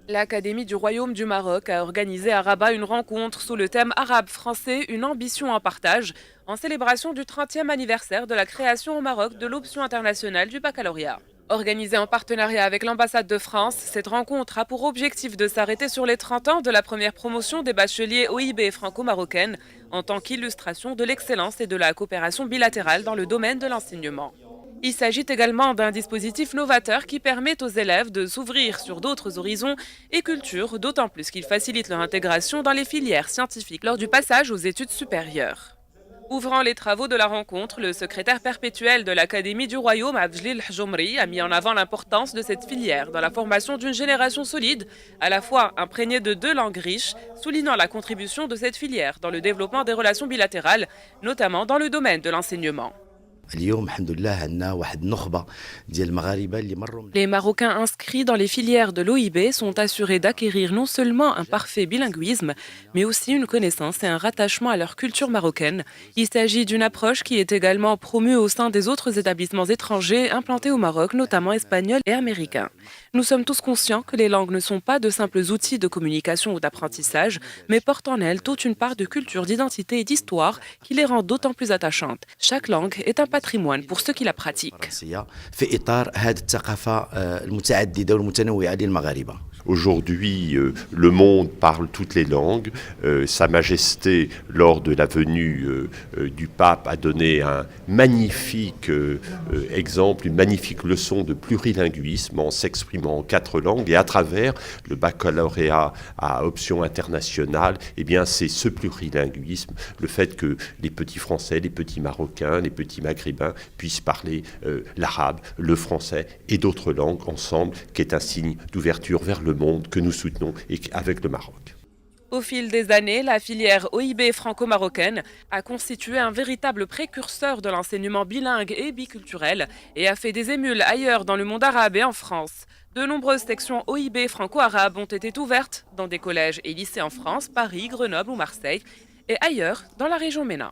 L'Académie du Royaume du Maroc a organisé à Rabat une rencontre sous le thème arabe-français, une ambition en partage, en célébration du 30e anniversaire de la création au Maroc de l'option internationale du baccalauréat. Organisée en partenariat avec l'ambassade de France, cette rencontre a pour objectif de s'arrêter sur les 30 ans de la première promotion des bacheliers OIB franco-marocaine, en tant qu'illustration de l'excellence et de la coopération bilatérale dans le domaine de l'enseignement. Il s'agit également d'un dispositif novateur qui permet aux élèves de s'ouvrir sur d'autres horizons et cultures, d'autant plus qu'il facilite leur intégration dans les filières scientifiques lors du passage aux études supérieures. Ouvrant les travaux de la rencontre, le secrétaire perpétuel de l'Académie du Royaume, Abdjlil Hjoumri, a mis en avant l'importance de cette filière dans la formation d'une génération solide, à la fois imprégnée de deux langues riches, soulignant la contribution de cette filière dans le développement des relations bilatérales, notamment dans le domaine de l'enseignement. اليوم الحمد لله عندنا واحد النخبة ديال المغاربة اللي مروا Les Marocains inscrits dans les filières de l'OIB sont assurés d'acquérir non seulement un parfait bilinguisme, mais aussi une connaissance et un rattachement à leur culture marocaine. Il s'agit d'une approche qui est également promue au sein des autres établissements étrangers implantés au Maroc, notamment espagnols et américains. Nous sommes tous conscients que les langues ne sont pas de simples outils de communication ou d'apprentissage, mais portent en elles toute une part de culture, d'identité et d'histoire qui les rend d'autant plus attachantes. Chaque langue est un patrimoine pour ceux qui la pratiquent. الفرنسية في إطار هذه الثقافة المتعددة والمتنوعة للمغاربة. Aujourd'hui, le monde parle toutes les langues. Sa Majesté, lors de la venue du pape, a donné un magnifique exemple, une magnifique leçon de plurilinguisme en s'exprimant en 4 langues. Et à travers le baccalauréat à option internationale, eh bien, c'est ce plurilinguisme, le fait que les petits Français, les petits Marocains, les petits Maghrébins puissent parler l'arabe, le français et d'autres langues ensemble, qui est un signe d'ouverture vers le monde que nous soutenons et avec le Maroc. Au fil des années, la filière OIB franco-marocaine a constitué un véritable précurseur de l'enseignement bilingue et biculturel et a fait des émules ailleurs dans le monde arabe et en France. De nombreuses sections OIB franco-arabes ont été ouvertes dans des collèges et lycées en France, Paris, Grenoble ou Marseille et ailleurs dans la région MENA.